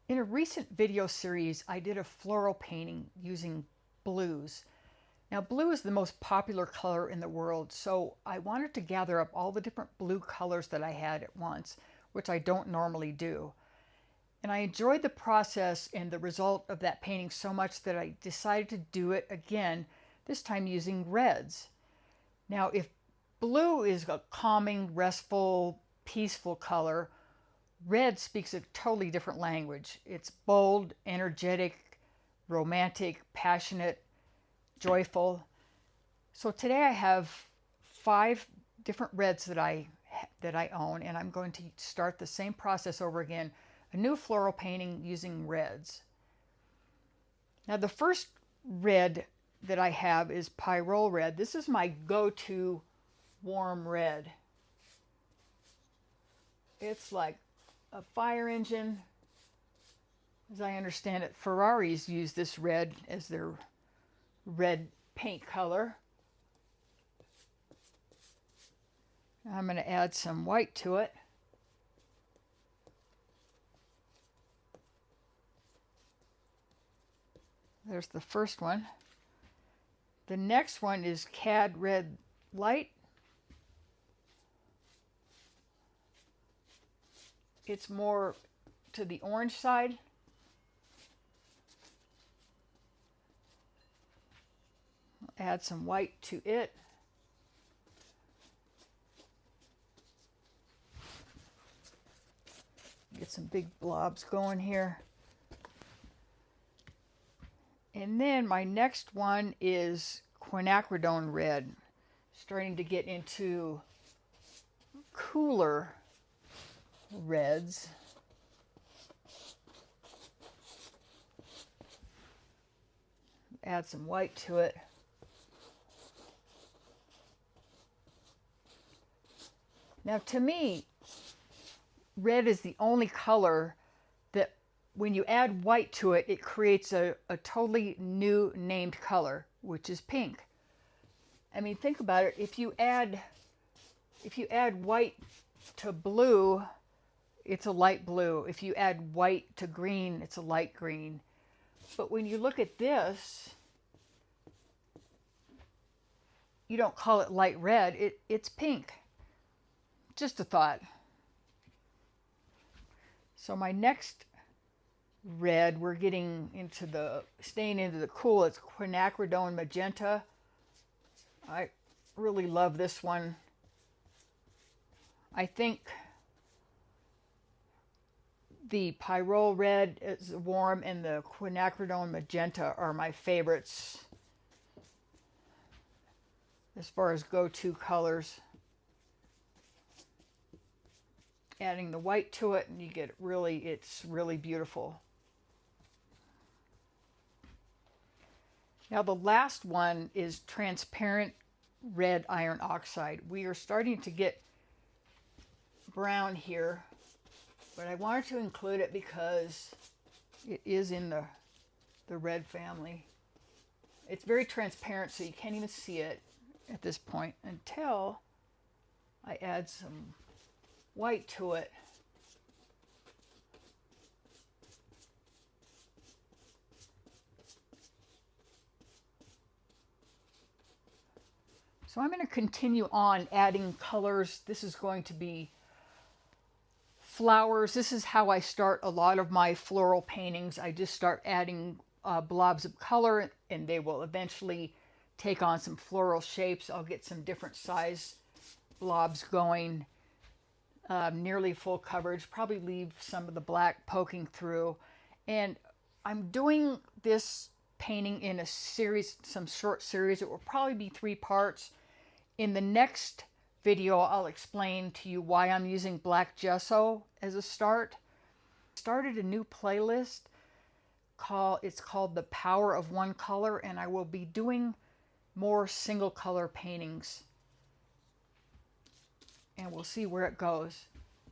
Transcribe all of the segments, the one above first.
In a recent video series, I did a floral painting using blues. Now, blue is the most popular color in the world, so I wanted to gather up all the different blue colors that I had at once, which I don't normally do. And I enjoyed the process and the result of that painting so much that I decided to do it again, this time using reds. Now, if blue is a calming, restful, peaceful color, red speaks a totally different language. It's bold, energetic, romantic, passionate, joyful. So today I have 5 different reds that I own, and I'm going to start the same process over again, a new floral painting using reds. Now the first red that I have is Pyrrole red. This is my go-to warm red. It's like a fire engine. As I understand it, Ferraris use this red as their red paint color. I'm going to add some white to it. There's the first one. The next one is Cad Red Light. It's more to the orange side. Add some white to it. Get some big blobs going here. And then my next one is Quinacridone red. Starting to get into cooler reds. Add some white to it. Now to me, red is the only color that when you add white to it, it creates a totally new named color, which is pink. I mean, think about it. If you add white to blue, it's a light blue. If you add white to green, it's a light green. But when you look at this, you don't call it light red, it's pink. Just a thought. So my next red, we're getting into staying into the cool, it's Quinacridone magenta. I really love this one. I think the Pyrrole red is warm and the Quinacridone magenta are my favorites as far as go-to colors. Adding the white to it and you get it's really beautiful. Now the last one is transparent red iron oxide. We are starting to get brown here, but I wanted to include it because it is in the red family. It's very transparent, so you can't even see it at this point until I add some white to it. So I'm going to continue on adding colors. This is going to be flowers. This is how I start a lot of my floral paintings. I just start adding blobs of color and they will eventually take on some floral shapes. I'll get some different size blobs going. Nearly full coverage, probably leave some of the black poking through. And I'm doing this painting in a series, some short series. It will probably be 3 parts. In the next video, I'll explain to you why I'm using black gesso as a start. Started a new playlist it's called The Power of One Color, and I will be doing more single color paintings. And we'll see where it goes.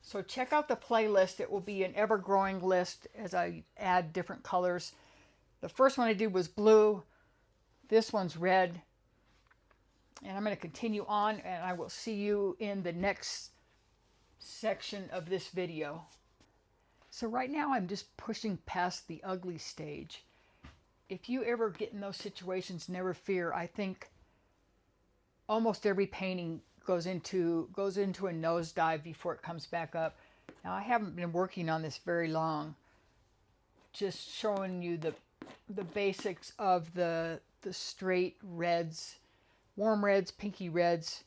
So check out the playlist. It will be an ever-growing list as I add different colors. The first one I did was blue. This one's red. And I'm going to continue on, and I will see you in the next section of this video. So right now I'm just pushing past the ugly stage. If you ever get in those situations, never fear. I think almost every painting goes into a nosedive before it comes back up. Now I haven't been working on this very long, just showing you the basics of the straight reds, warm reds, pinky reds,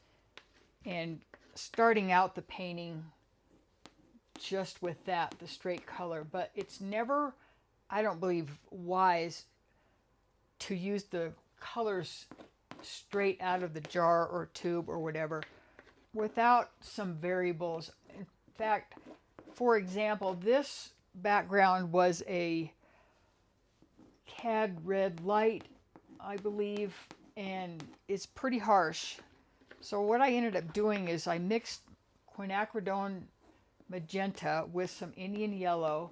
and starting out the painting just with that, the straight color. But it's never, I don't believe, wise to use the colors straight out of the jar or tube or whatever without some variables. In fact, for example, this background was a cad red light, I believe, and it's pretty harsh. So what I ended up doing is I mixed quinacridone magenta with some Indian yellow,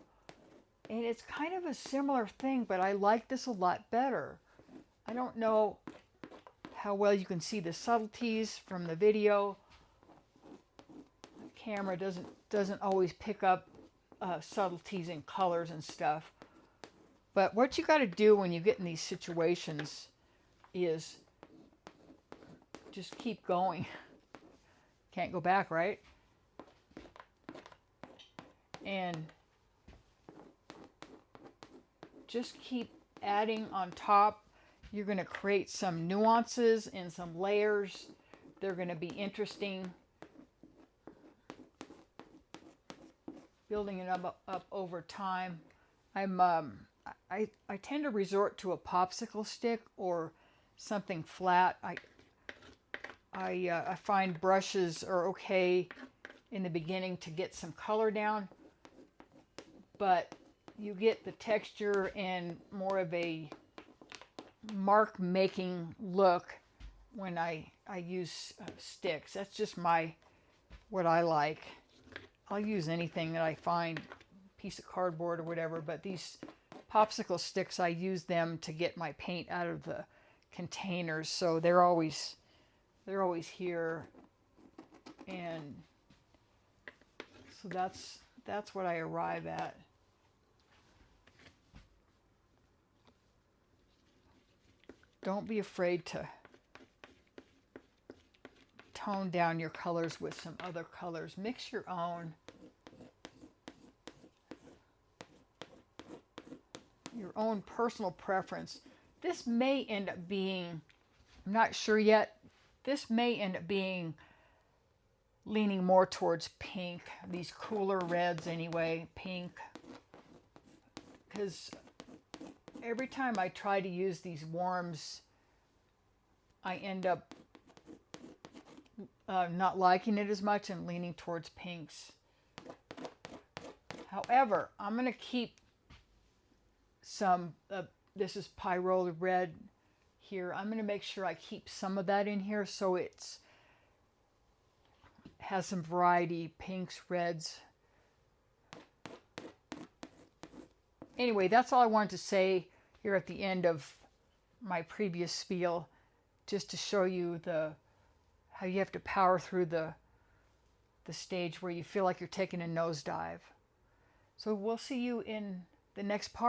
and it's kind of a similar thing, but I like this a lot better. I don't know how well you can see the subtleties from the video. The camera doesn't always pick up subtleties in colors and stuff. But what you got to do when you get in these situations is just keep going. Can't go back, right? And just keep adding on top. You're going to create some nuances and some layers. They're going to be interesting. Building it up over time. I tend to resort to a popsicle stick or something flat. I find brushes are okay in the beginning to get some color down, but you get the texture and more of a mark making look when I use sticks. That's just what I like. I'll use anything that I find, piece of cardboard or whatever, but these popsicle sticks, I use them to get my paint out of the containers, so they're always here, and so that's what I arrive at. Don't be afraid to tone down your colors with some other colors. Mix your own. Your own personal preference. This may end up being, I'm not sure yet, this may end up being leaning more towards pink, these cooler reds anyway, pink. Because every time I try to use these warms, I end up not liking it as much and leaning towards pinks. However, I'm going to keep some, this is Pyrola red here. I'm going to make sure I keep some of that in here so it's has some variety, pinks, reds. Anyway, that's all I wanted to say here at the end of my previous spiel, just to show you how you have to power through the stage where you feel like you're taking a nosedive. So we'll see you in the next part.